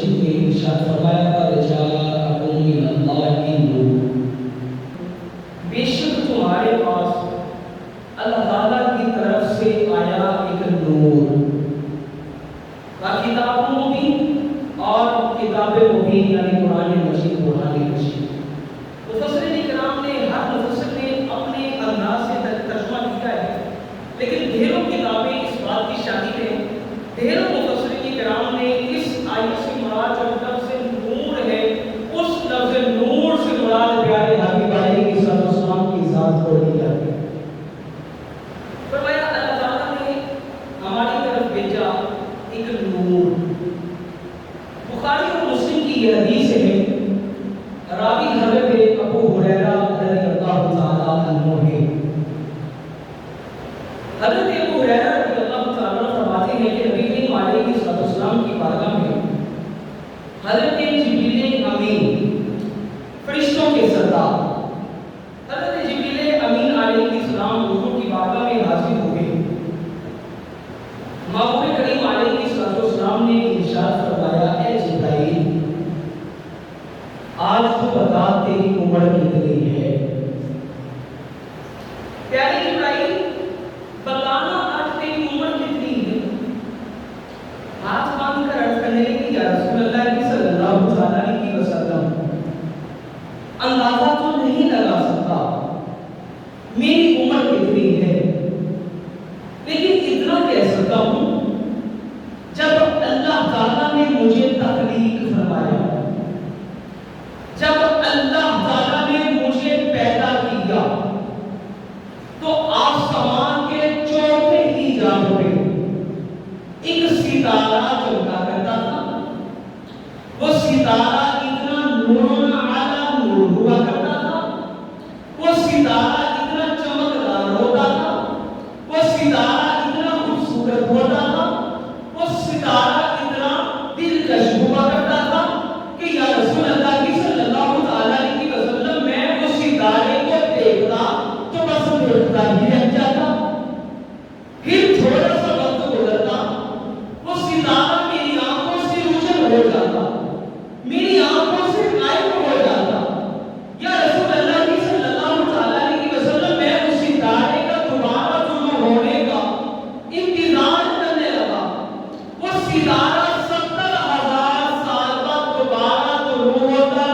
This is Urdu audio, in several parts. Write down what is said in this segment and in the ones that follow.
مجید میں ارشاد فرمایا قد جاءکم من اللہ نور، بے شک تمہارے پاس اللہ تعالیٰ کی طرف سے آیا ایک نور، کتاب مبین اور کتاب مبین یعنی قرآن مجید برہان مجید۔ مفسرین کرام نے ہر مفسر نے اپنے انداز سے ترجمہ کیا ہے، لیکن ڈھیروں کتابیں اس بات کی شاہد ہیں، ڈھیروں مفسرین کرام نے اس آیت سے مراد جو لفظ نور ہے اس لفظ نور سے مراد پیارے حبیب علیہ السلام کی ذات کو لیا ہے۔ فرمایا اللہ تعالیٰ نے ہماری طرف بھیجا ایک نور۔ بخاری اور مسلم کی یہ حدیث ہے، راوی حضرت ابو ہریرہ رضی اللہ تعالیٰ عنہ ہے۔ حضرت ابو ہریرہ رضی اللہ تعالیٰ عنہ فرماتے ہیں کہ نبی کریم علیہ السلام کی بارگاہ میں حضرت جبریل امین، فرشتوں کے سردار حضرت جبریل امین علیہ السلام حضور کی بارگاہ میں حاضر ہوئے۔ محبوب کریم علیہ السلام نے ارشاد فرمایا اے جبرائیل، آج تو بتا تیری عمر کتنی ہے؟ پیارے جبرائیل بتانا آج تیری عمر کتنی ہے؟ ہاتھ باندھ کر عرض کرنے لگی یا رسول اللہ صلی اللہ علیہ وسلم، اندازہ تو نہیں لگا سکتا میری عمر کتنی ہے، لیکن اتنا کہہ سکتا ہوں جب اللہ تعالیٰ نے مجھے تخلیق فرمایا، جب اللہ تعالیٰ نے مجھے پیدا کیا تو آسمان کے چوتھے ہی جانب پہ ایک ستارہ چمکا کرتا تھا۔ وہ ستارہ اتنا نور علی نور ہوا کرتا تھا، وہ ستارہ اتنا چمکدار ہوتا تھا، وہ ستارہ اتنا خوبصورت ہوتا تھا، وہ ستارہ اتنا دلکش ہوا کرتا تھا کہ یا رسول اللہ صلی اللہ علیہ وسلم میں اس ستارے کو دیکھتا تو بس دیکھتا ہی رہ جاتا، پھر تھوڑا سا وقت گزرتا وہ ستارہ میری آنکھوں سے اوجھل ہو جاتا، میری آنکھوں سے غائب ہو جاتا۔ یا رسول اللہ صلی اللہ علیہ وسلم میں اس ستارے کا دوبارہ طلوع ہونے کا انتظار کرنے لگا۔ وہ ستارہ 70,000 سال بعد دوبارہ طلوع ہوتا،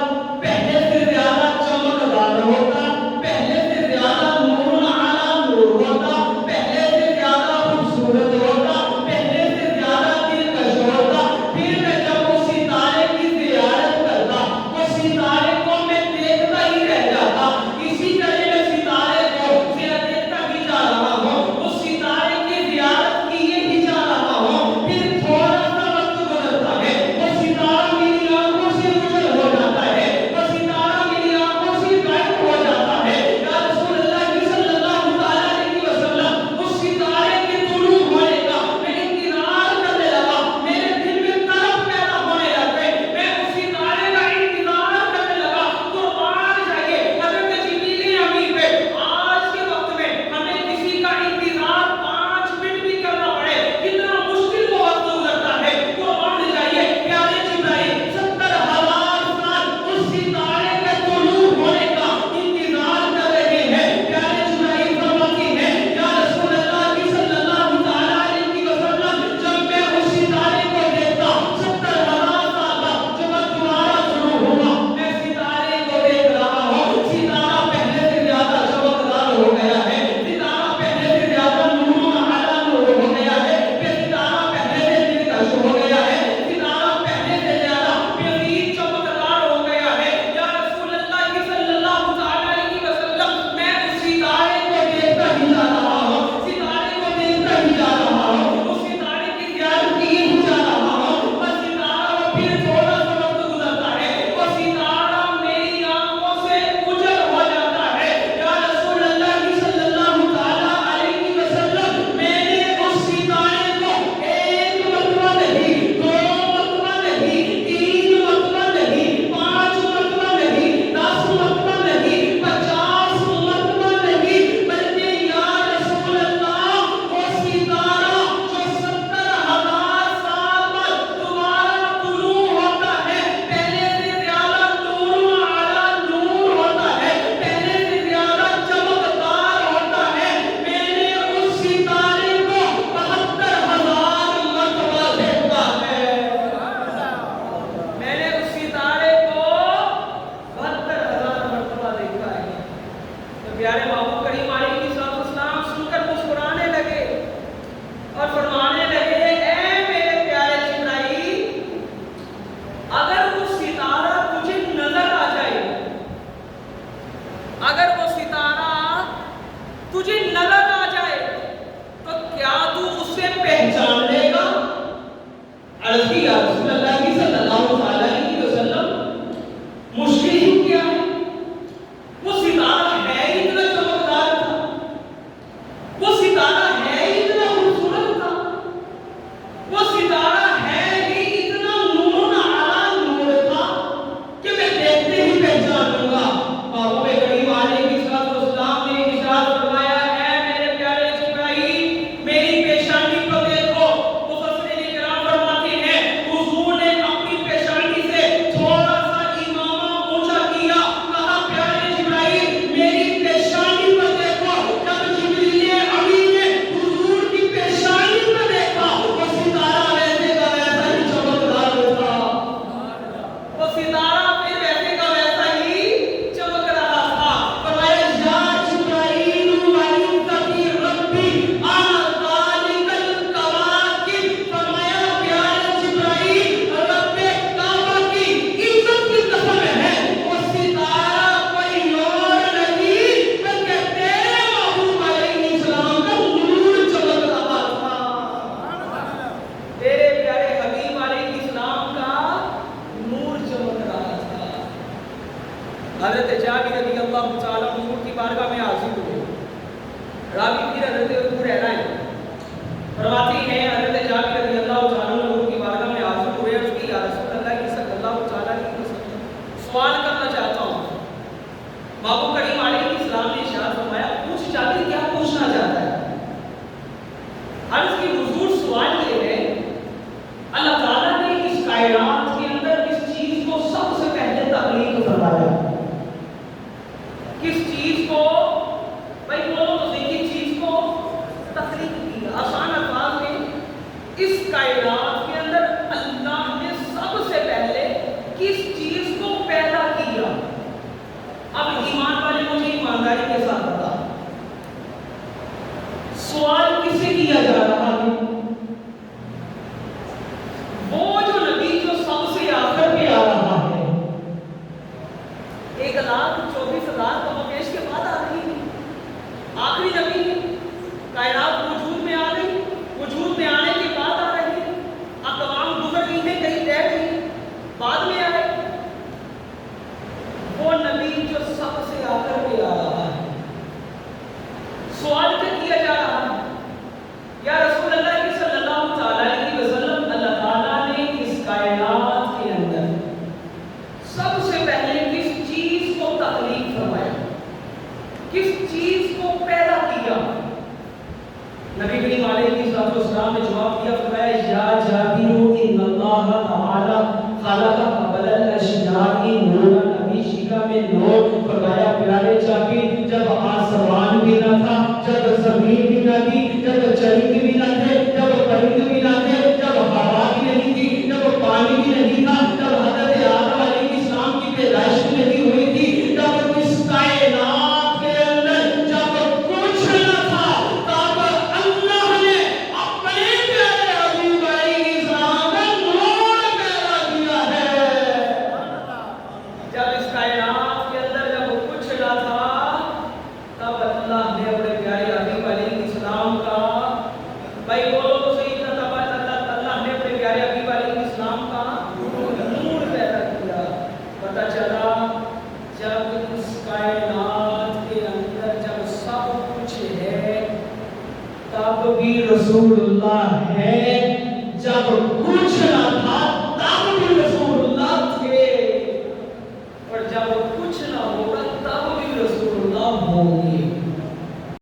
پہلے سے زیادہ چمکدار ہوتا، پہلے سے زیادہ نور علی نور ہوتا، پہلے سے زیادہ خوبصورت ہوتا، پہلے سے زیادہ دلکش ہوتا۔ پھر میں جب اس ستارے کی زیارت کرتا، اس ستارے کو میں دیکھتا ہی رہ جاتا، اسی طرح میں ستارے کو دیکھتا بھی جا رہا ہوں، اس ستارے کی زیارت کیے ہی جا رہا ہوں۔ پھر تھوڑا سا عرض کی یا رسول اللہ کی صلی اللہ علیہ وسلم مشکل ہی کیا ہے؟ وہ ستارہ ہے اتنا چمکدار تھا، وہ ستارہ ہے اتنا خوبصورت تھا، وہ ستارہ ہے ہی اتنا نور اعلیٰ نور تھا کہ میں دیکھتے ہی پہچان لوں گا۔ بابو میں کریم علیہ السلام نے ارشاد فرمایا اے میرے پیارے جبرائیل میری پیشانی کو دیکھو۔ مفسرین کرام فرماتے ہیں حضور نے اپنی پیشانی سے تھوڑا سا امامہ اونچا کیا، کہا پیارے جبرائیل میری پیشانی پر دیکھو۔ جب جبریل امین نے حضور کی پیشانی پر دیکھا وہ ستارہ ویسے کا ویسا ہی چمکدار تھا، وہ ستارہ پھر ویسے کا ویسا ہی چمک رہا تھا۔ فرمایا یا جبرائیل وعزتی ربی انا ذالک الکواکب، فرمایا پیارے جبرائیل رب کعبہ کی عزت کی قسم ہے وہ ستارہ کوئی اور نہیں بلکہ تیرے محبوب علیہ السلام کا نور چمک رہا تھا، تیرے پیارے حبیب علیہ السلام کا نور چمک رہا تھا۔ حضرت جابر رضی اللہ تعالیٰ حضور کی بارگاہ میں حاضر ہوئے، راوی پھر حضرت ابو ہریرہ ہیں، فرماتے ہیں حضرت جابر رضی اللہ تعالیٰ حضور کی بارگاہ میں حاضر ہوئے، اس کی یا رسول اللہ کی صلی اللہ تعالیٰ علیہ وسلم سوال کرنا چاہتا ہوں۔ بابو کریم علیہ السلام نے ارشاد فرمایا پوچھ جابر کیا پوچھنا چاہتا ہے؟ عرض کی حضور سوال یہ ہے اللہ تعالیٰ نے اس کائنات کے اندر کس چیز کو سب سے پہلے تخلیق فرمایا؟ کس چیز کو بھائی بولو تو دیکھیے چیز کو تخلیق کیا؟ آسان الفاظ میں اس کائنات کے اندر اللہ نے سب سے پہلے کس چیز کو پیدا کیا؟ اب ایمان والے مجھے ایمانداری کے ساتھ بتا سوال کس سے کیا جا رہا ہے؟ وہ جو نبی جو سب سے آخر پہ آ رہا ہے، 1,24,000 کموبیش کے بعد آ رہی ہے، آخری نبی ہے، کائنات وجود میں آ گئی، وجود میں آنے کے بعد آ رہی ہے، اقوام گزر گئی ہیں کہیں رہ گئی بعد میں آئے، وہ نبی جو سب سے آخر پہ آ رہا ہے۔ سوال کیا جا رہا ہے یا رسول اللہ کی صلی اللہ تعالیٰ علیہ وسلم اللہ تعالیٰ نے اس کائنات کے اندر سب سے پہلے کس چیز کو تخلیق فرمایا، کس چیز کو پیدا کیا؟ نبی کریم علیہ السلام نے جواب دیا، فرمایا یا جابر ان اللہ تعالی خلق قبل الاشیاء نورا، نبی شکا میں نور، فرمایا پیارے جابر جب آسمان بھی نہ تھا، جب زمین بھی نہ تھی، جب چرند بھی نہ تھے، جب پرند بھی نہ تھے، جب ہوا بھی نہیں تھی، جب پانی بھی نہیں تھا، جب حضرت آدم علیہ السلام کی پیدائش بھی نہیں ہوئی تھی، جب اس کائنات کے اندر جب کچھ نہ تھا، تب اللہ نے اپنے پیارے حبیب علیہ السلام کا نور پیدا کیا ہے۔ جب اس کائنات کے اندر جب کچھ نہ تھا، تب اللہ نے اپنے پیارے حبیب علیہ السلام کا بھائی بولو تو صحیح تھا، تب اللہ نے اپنے پیارے حبیب علیہ السلام کا نور پیدا کیا۔ پتہ چلا جب اس کائنات کے اندر جب سب کچھ ہے تب بھی رسول اللہ ہے، جب کچھ نہ تھا